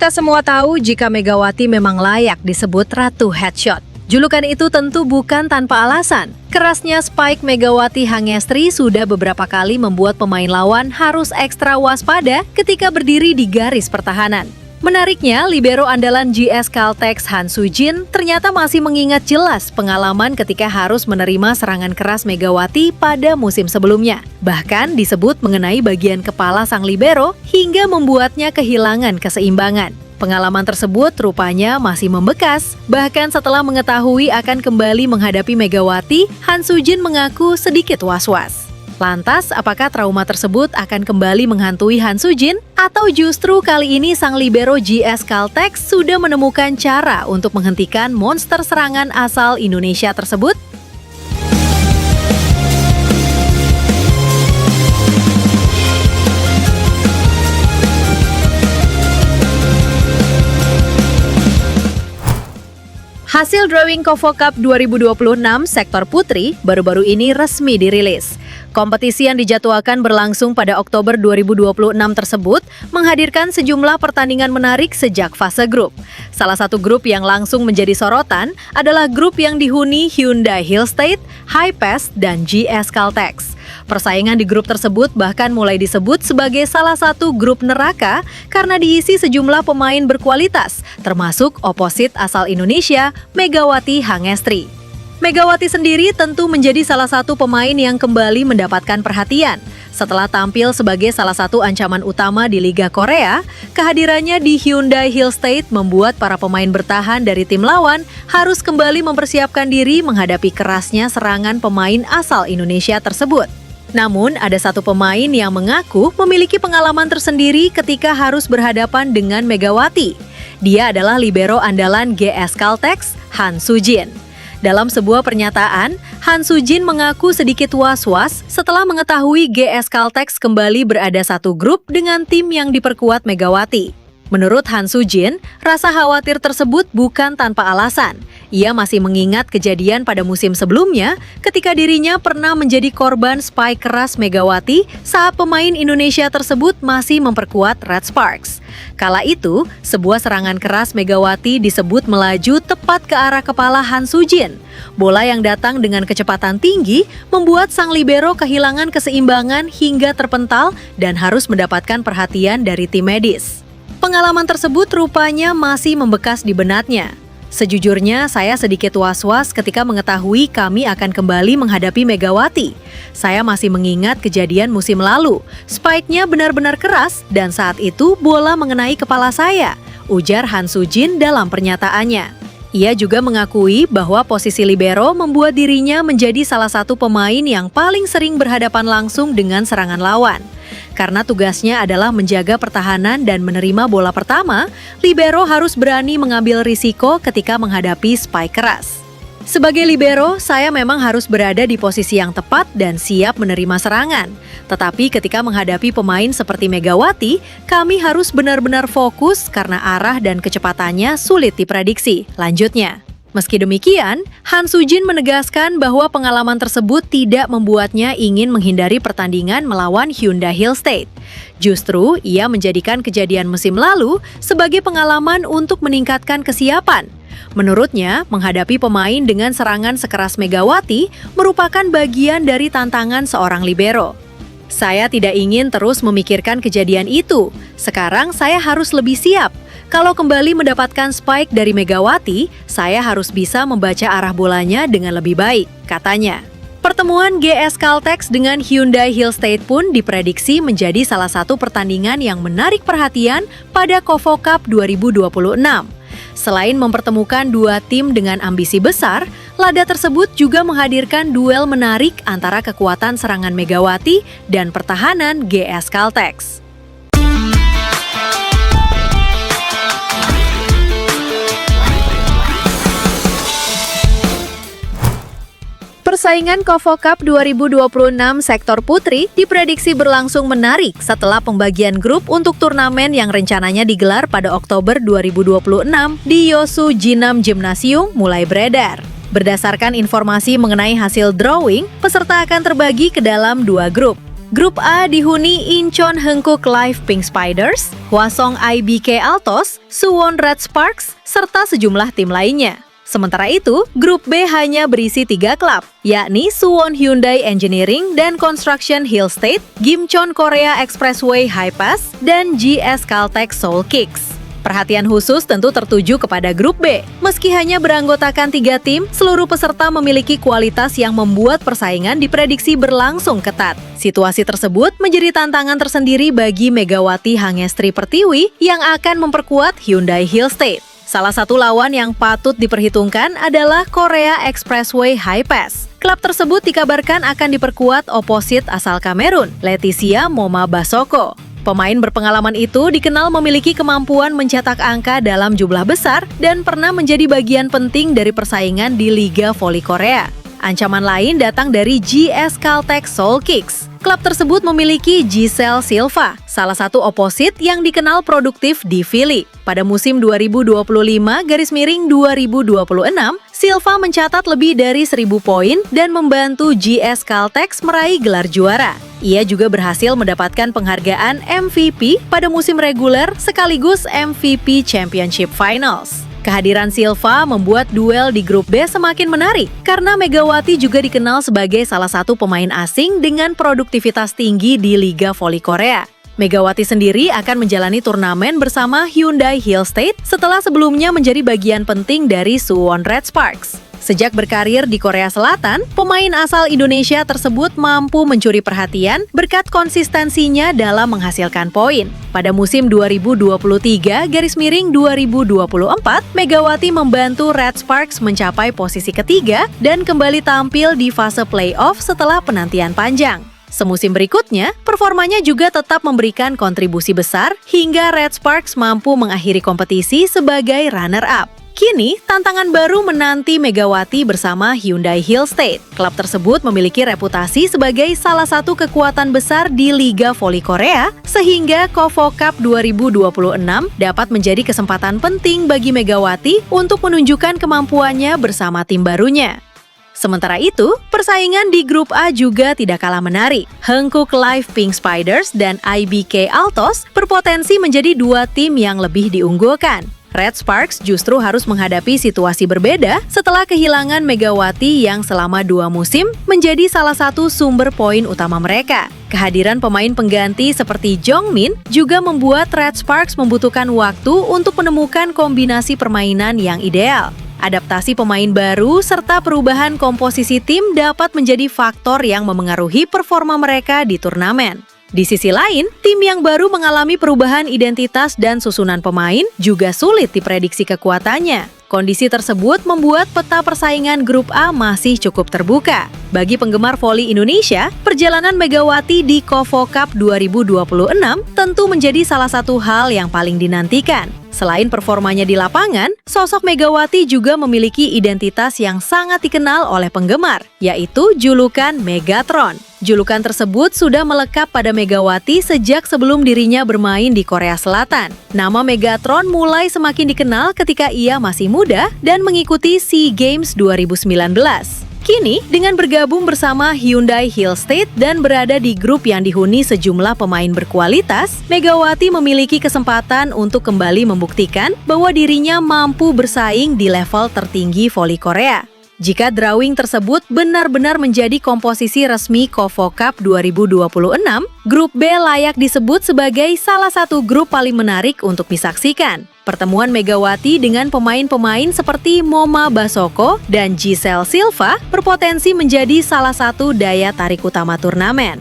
Kita semua tahu jika Megawati memang layak disebut Ratu Headshot. Julukan itu tentu bukan tanpa alasan. Kerasnya spike Megawati Hangestri sudah beberapa kali membuat pemain lawan harus ekstra waspada ketika berdiri di garis pertahanan. Menariknya, libero andalan GS Caltex Han Sujin ternyata masih mengingat jelas pengalaman ketika harus menerima serangan keras Megawati pada musim sebelumnya. Bahkan disebut mengenai bagian kepala sang libero hingga membuatnya kehilangan keseimbangan. Pengalaman tersebut rupanya masih membekas. Bahkan setelah mengetahui akan kembali menghadapi Megawati, Han Sujin mengaku sedikit was-was. Lantas, apakah trauma tersebut akan kembali menghantui Han Sujin? Atau justru kali ini sang libero GS Caltex sudah menemukan cara untuk menghentikan monster serangan asal Indonesia tersebut? Hasil drawing Kofo Cup 2026 sektor putri baru-baru ini resmi dirilis. Kompetisi yang dijadwalkan berlangsung pada Oktober 2026 tersebut menghadirkan sejumlah pertandingan menarik sejak fase grup. Salah satu grup yang langsung menjadi sorotan adalah grup yang dihuni Hyundai Hillstate, Hi-Pace, dan GS Caltex. Persaingan di grup tersebut bahkan mulai disebut sebagai salah satu grup neraka karena diisi sejumlah pemain berkualitas, termasuk oposit asal Indonesia, Megawati Hangestri. Megawati sendiri tentu menjadi salah satu pemain yang kembali mendapatkan perhatian. Setelah tampil sebagai salah satu ancaman utama di Liga Korea, kehadirannya di Hyundai Hillstate membuat para pemain bertahan dari tim lawan harus kembali mempersiapkan diri menghadapi kerasnya serangan pemain asal Indonesia tersebut. Namun, ada satu pemain yang mengaku memiliki pengalaman tersendiri ketika harus berhadapan dengan Megawati. Dia adalah libero andalan GS Caltex, Han Sujin. Dalam sebuah pernyataan, Han Sujin mengaku sedikit was-was setelah mengetahui GS Caltex kembali berada satu grup dengan tim yang diperkuat Megawati. Menurut Han Sujin, rasa khawatir tersebut bukan tanpa alasan. Ia masih mengingat kejadian pada musim sebelumnya ketika dirinya pernah menjadi korban spike keras Megawati saat pemain Indonesia tersebut masih memperkuat Red Sparks. Kala itu, sebuah serangan keras Megawati disebut melaju tepat ke arah kepala Han Sujin. Bola yang datang dengan kecepatan tinggi membuat sang libero kehilangan keseimbangan hingga terpental dan harus mendapatkan perhatian dari tim medis. Pengalaman tersebut rupanya masih membekas di benaknya. Sejujurnya, saya sedikit was-was ketika mengetahui kami akan kembali menghadapi Megawati. Saya masih mengingat kejadian musim lalu. Spike-nya benar-benar keras dan saat itu bola mengenai kepala saya, ujar Han Sujin dalam pernyataannya. Ia juga mengakui bahwa posisi libero membuat dirinya menjadi salah satu pemain yang paling sering berhadapan langsung dengan serangan lawan. Karena tugasnya adalah menjaga pertahanan dan menerima bola pertama, libero harus berani mengambil risiko ketika menghadapi spike keras. Sebagai libero, saya memang harus berada di posisi yang tepat dan siap menerima serangan. Tetapi ketika menghadapi pemain seperti Megawati, kami harus benar-benar fokus karena arah dan kecepatannya sulit diprediksi. Lanjutnya. Meski demikian, Han Sujin menegaskan bahwa pengalaman tersebut tidak membuatnya ingin menghindari pertandingan melawan Hyundai Hillstate. Justru, ia menjadikan kejadian musim lalu sebagai pengalaman untuk meningkatkan kesiapan. Menurutnya, menghadapi pemain dengan serangan sekeras Megawati merupakan bagian dari tantangan seorang libero. Saya tidak ingin terus memikirkan kejadian itu. Sekarang saya harus lebih siap. Kalau kembali mendapatkan spike dari Megawati, saya harus bisa membaca arah bolanya dengan lebih baik, katanya. Pertemuan GS Caltex dengan Hyundai Hillstate pun diprediksi menjadi salah satu pertandingan yang menarik perhatian pada Kofo Cup 2026. Selain mempertemukan dua tim dengan ambisi besar, laga tersebut juga menghadirkan duel menarik antara kekuatan serangan Megawati dan pertahanan GS Caltex. Persaingan Kofo Cup 2026 sektor putri diprediksi berlangsung menarik setelah pembagian grup untuk turnamen yang rencananya digelar pada Oktober 2026 di Yosu Jinam Gymnasium mulai beredar. Berdasarkan informasi mengenai hasil drawing, peserta akan terbagi ke dalam dua grup. Grup A dihuni Incheon Hankook Life Pink Spiders, Hwasong IBK Altos, Suwon Red Sparks, serta sejumlah tim lainnya. Sementara itu, Grup B hanya berisi 3 klub, yakni Suwon Hyundai Engineering dan Construction Hill State, Gimcheon Korea Expressway High Pass, dan GS Caltech Seoul Kicks. Perhatian khusus tentu tertuju kepada Grup B. Meski hanya beranggotakan 3 tim, seluruh peserta memiliki kualitas yang membuat persaingan diprediksi berlangsung ketat. Situasi tersebut menjadi tantangan tersendiri bagi Megawati Hangestri Pertiwi yang akan memperkuat Hyundai Hill State. Salah satu lawan yang patut diperhitungkan adalah Korea Expressway High Pass. Klub tersebut dikabarkan akan diperkuat oposit asal Kamerun, Leticia Moma Basoko. Pemain berpengalaman itu dikenal memiliki kemampuan mencetak angka dalam jumlah besar dan pernah menjadi bagian penting dari persaingan di Liga Voli Korea. Ancaman lain datang dari GS Caltech Seoul Kicks. Klub tersebut memiliki Giselle Silva, salah satu oposit yang dikenal produktif di V-League. Pada musim 2025-2026, Silva mencatat lebih dari 1.000 poin dan membantu GS Caltech meraih gelar juara. Ia juga berhasil mendapatkan penghargaan MVP pada musim reguler sekaligus MVP Championship Finals. Kehadiran Silva membuat duel di grup B semakin menarik karena Megawati juga dikenal sebagai salah satu pemain asing dengan produktivitas tinggi di Liga Voli Korea. Megawati sendiri akan menjalani turnamen bersama Hyundai Hill State setelah sebelumnya menjadi bagian penting dari Suwon Red Sparks. Sejak berkarir di Korea Selatan, pemain asal Indonesia tersebut mampu mencuri perhatian berkat konsistensinya dalam menghasilkan poin. Pada musim 2023-2024, Megawati membantu Red Sparks mencapai posisi ketiga dan kembali tampil di fase playoff setelah penantian panjang. Semusim berikutnya, performanya juga tetap memberikan kontribusi besar hingga Red Sparks mampu mengakhiri kompetisi sebagai runner-up. Kini, tantangan baru menanti Megawati bersama Hyundai Hill State. Klub tersebut memiliki reputasi sebagai salah satu kekuatan besar di Liga Voli Korea, sehingga KOFO Cup 2026 dapat menjadi kesempatan penting bagi Megawati untuk menunjukkan kemampuannya bersama tim barunya. Sementara itu, persaingan di Grup A juga tidak kalah menarik. Hankook Life Pink Spiders dan IBK Altos berpotensi menjadi 2 tim yang lebih diunggulkan. Red Sparks justru harus menghadapi situasi berbeda setelah kehilangan Megawati yang selama 2 musim menjadi salah satu sumber poin utama mereka. Kehadiran pemain pengganti seperti Jongmin juga membuat Red Sparks membutuhkan waktu untuk menemukan kombinasi permainan yang ideal. Adaptasi pemain baru serta perubahan komposisi tim dapat menjadi faktor yang memengaruhi performa mereka di turnamen. Di sisi lain, tim yang baru mengalami perubahan identitas dan susunan pemain juga sulit diprediksi kekuatannya. Kondisi tersebut membuat peta persaingan Grup A masih cukup terbuka. Bagi penggemar voli Indonesia, perjalanan Megawati di KOFO Cup 2026 tentu menjadi salah satu hal yang paling dinantikan. Selain performanya di lapangan, sosok Megawati juga memiliki identitas yang sangat dikenal oleh penggemar, yaitu julukan Megatron. Julukan tersebut sudah melekat pada Megawati sejak sebelum dirinya bermain di Korea Selatan. Nama Megatron mulai semakin dikenal ketika ia masih muda dan mengikuti SEA Games 2019. Kini, dengan bergabung bersama Hyundai Hill State dan berada di grup yang dihuni sejumlah pemain berkualitas, Megawati memiliki kesempatan untuk kembali membuktikan bahwa dirinya mampu bersaing di level tertinggi voli Korea. Jika drawing tersebut benar-benar menjadi komposisi resmi KOFO Cup 2026, Grup B layak disebut sebagai salah satu grup paling menarik untuk disaksikan. Pertemuan Megawati dengan pemain-pemain seperti Moma Basoko dan Giselle Silva berpotensi menjadi salah satu daya tarik utama turnamen.